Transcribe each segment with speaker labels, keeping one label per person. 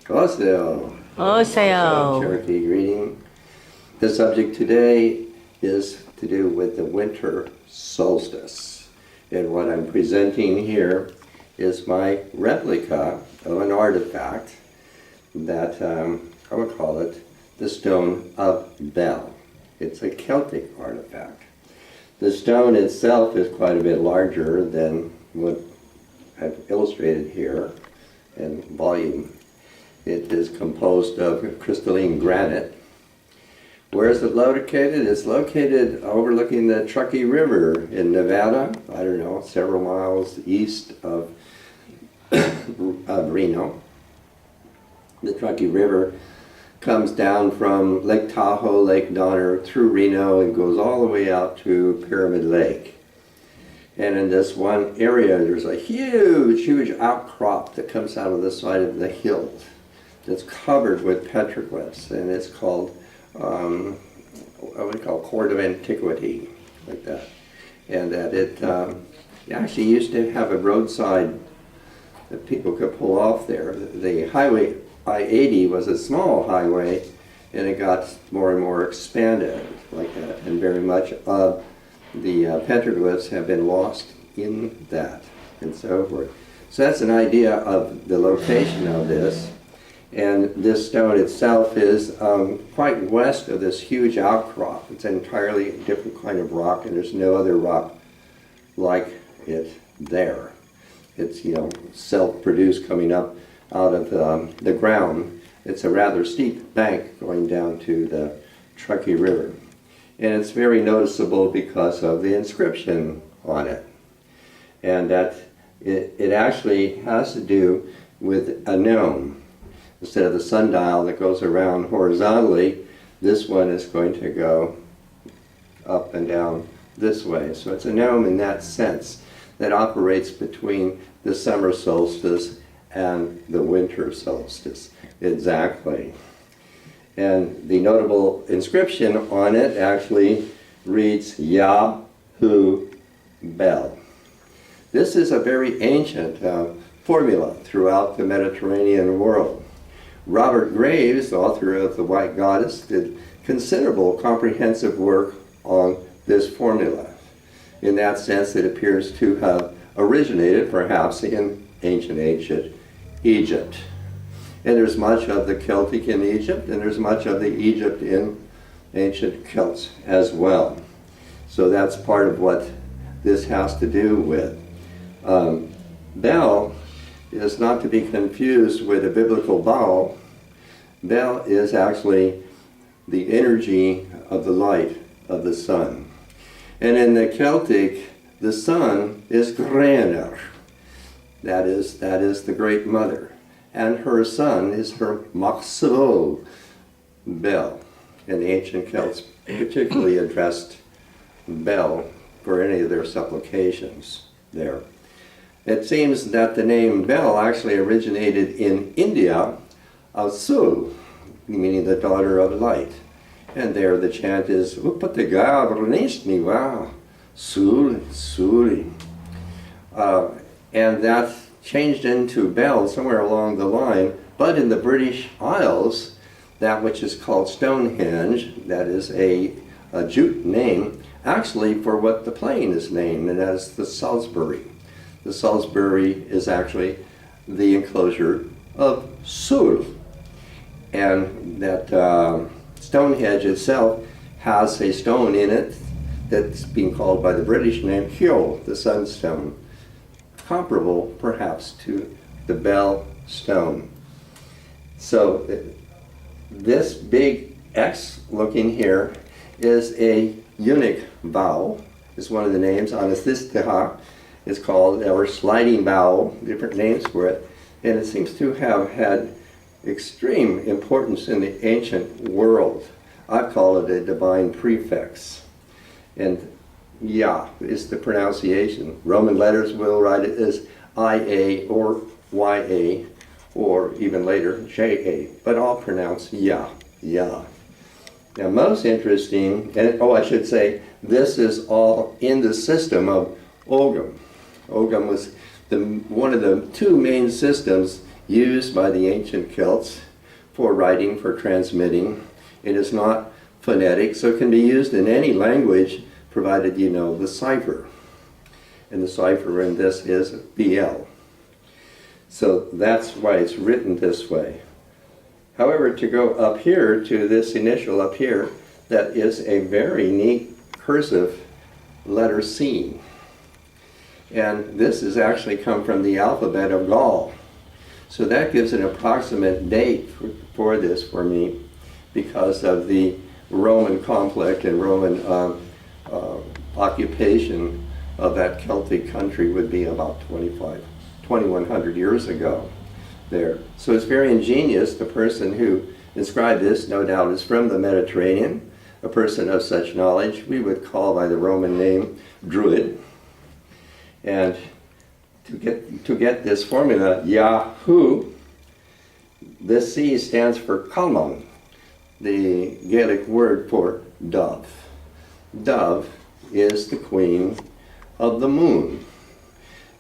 Speaker 1: Oseo.
Speaker 2: Oseo.
Speaker 1: Cherokee greeting. The subject today is to do with the winter solstice. And what I'm presenting here is my replica of an artifact that I would call it the Stone of Bel. It's a Celtic artifact. The stone itself is quite a bit larger than what I've illustrated here in volume. It is composed of crystalline granite. Where is it located? It's located overlooking the Truckee River in Nevada, I don't know, several miles east of Reno. The Truckee River comes down from Lake Tahoe, Lake Donner, through Reno, and goes all the way out to Pyramid Lake. And in this one area, there's a huge outcrop that comes out of the side of the hills. It's covered with petroglyphs, and it's called, what we call Court of Antiquity, like that. And that it actually used to have a roadside that people could pull off there. The highway I-80 was a small highway, and it got more and more expanded like that, and very much of the petroglyphs have been lost in that, and so forth. So that's an idea of the location of this. And this stone itself is quite west of this huge outcrop. It's an entirely different kind of rock, and there's no other rock like it there. It's, you know, self-produced coming up out of the ground. It's a rather steep bank going down to the Truckee River. And it's very noticeable because of the inscription on it. And that it actually has to do with a gnome. Instead of the sundial that goes around horizontally, this one is going to go up and down this way. So it's a gnome in that sense that operates between the summer solstice and the winter solstice. Exactly. And the notable inscription on it actually reads Yah-Hu Bel. This is a very ancient formula throughout the Mediterranean world. Robert Graves, author of The White Goddess, did considerable comprehensive work on this formula. In that sense, it appears to have originated perhaps in ancient Egypt. And there's much of the Celtic in Egypt, and there's much of the Egypt in ancient Celts as well. So that's part of what this has to do with. Bel is not to be confused with a biblical Baal. Bel is actually the energy of the light of the sun. And in the Celtic, the sun is Granr. That is the Great Mother. And her son is her Maxo Bel. And the ancient Celts particularly addressed Bel for any of their supplications there. It seems that the name Bel actually originated in India, Sul, meaning the daughter of light. And there the chant is Upatagavrnishniva Sul Suli. And that changed into Bel somewhere along the line, but in the British Isles, that which is called Stonehenge, that is a Jute name, actually for what the plain is named, and that is the Salisbury. The Salisbury is actually the enclosure of Sul. And that Stonehenge itself has a stone in it that's being called by the British name Hyo, the sunstone, comparable perhaps to the Bel stone. So this big X looking here is a eunuch vowel, is one of the names. Anasthistiha is called, or sliding vowel, different names for it. And it seems to have had extreme importance in the ancient world. I call it a divine prefix. And Yah is the pronunciation. Roman letters will write it as I-A or Y-A, or even later J-A, but all pronounce Yah, Yah. Now most interesting, and I should say, this is all in the system of Ogam. Ogam was one of the two main systems used by the ancient Celts for writing, for transmitting. It is not phonetic, so it can be used in any language provided you know the cipher. And the cipher in this is BL. So that's why it's written this way. However, to go up here to this initial up here, that is a very neat cursive letter C. And this has actually come from the alphabet of Gaul. So that gives an approximate date for this for me, because of the Roman conflict and Roman occupation of that Celtic country would be about 2100 years ago there. So it's very ingenious. The person who inscribed this, no doubt, is from the Mediterranean, a person of such knowledge we would call by the Roman name Druid. And to get this formula, Yahoo, this C stands for Kalman, the Gaelic word for dove. Dove is the queen of the moon,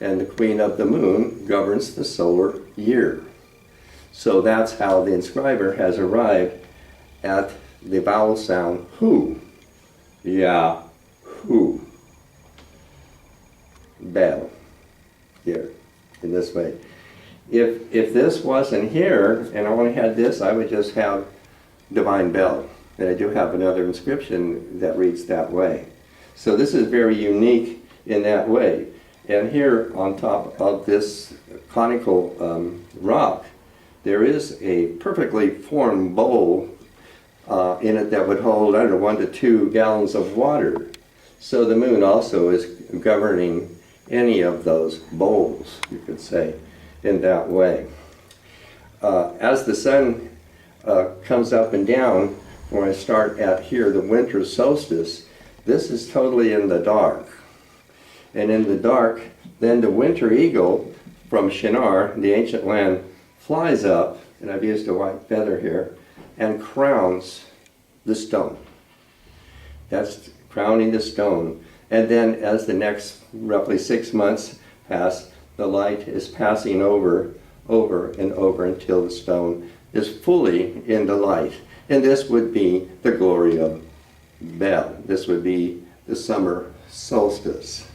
Speaker 1: and the queen of the moon governs the solar year. So that's how the inscriber has arrived at the vowel sound who. Yahoo. Bell, here, in this way. If this wasn't here, and I only had this, I would just have Divine Bell. And I do have another inscription that reads that way. So this is very unique in that way. And here on top of this conical rock, there is a perfectly formed bowl in it that would hold, I don't know, 1 to 2 gallons of water. So the moon also is governing any of those bowls, you could say, in that way. As the sun comes up and down, when I start at here, the winter solstice, this is totally in the dark. And in the dark, then the winter eagle from Shinar, the ancient land, flies up, and I've used a white feather here, and crowns the stone. That's crowning the stone. And then as the next roughly 6 months pass, the light is passing over and over until the stone is fully in the light. And this would be the glory of Bel. This would be the summer solstice.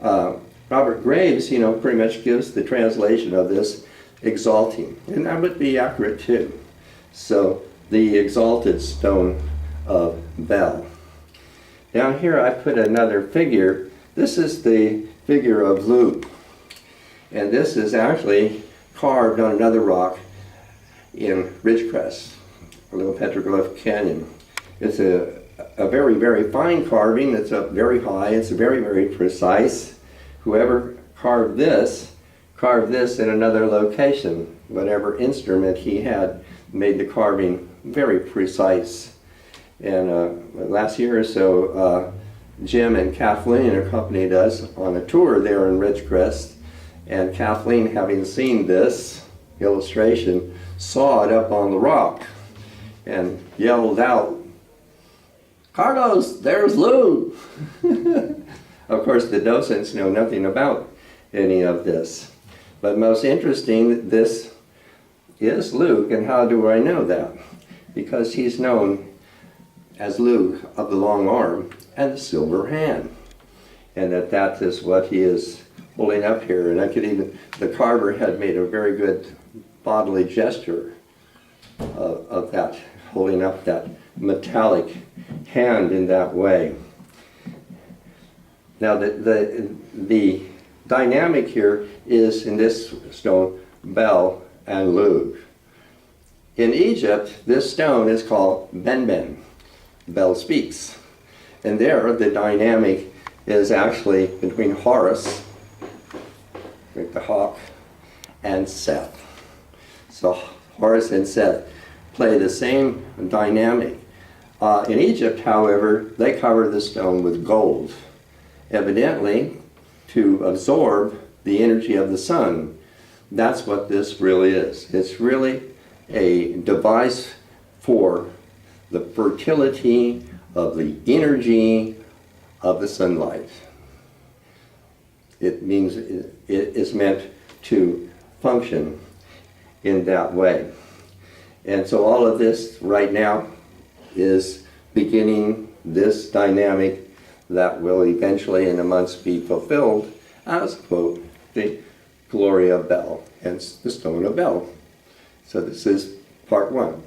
Speaker 1: Robert Graves, pretty much gives the translation of this exalting, and that would be accurate too. So the exalted stone of Bel. Down here I put another figure. This is the figure of Luke, and this is actually carved on another rock in Ridgecrest, a little petroglyph canyon. It's a very, very fine carving. It's up very high. It's very, very precise. Whoever carved this in another location. Whatever instrument he had made the carving very precise. And last year or so, Jim and Kathleen accompanied us on a tour there in Ridgecrest. And Kathleen, having seen this illustration, saw it up on the rock and yelled out, "Carlos, there's Lou!" Of course, the docents know nothing about any of this. But most interesting, this is Luke, and how do I know that? Because he's known as Luke of the long arm and the silver hand. And that is what he is holding up here. And the carver had made a very good bodily gesture of that, holding up that metallic hand in that way. Now the dynamic here is in this stone, Bel and Luke. In Egypt, this stone is called Ben. Bel speaks. And there the dynamic is actually between Horus, like the hawk, and Seth. So Horus and Seth play the same dynamic. In Egypt, however, they cover the stone with gold, evidently to absorb the energy of the sun. That's what this really is. It's really a device for the fertility of the energy of the sunlight. It means it is meant to function in that way. And so all of this right now is beginning this dynamic that will eventually in the months be fulfilled as, quote, the Gloria Bell and the Stone of Bell. So this is part one.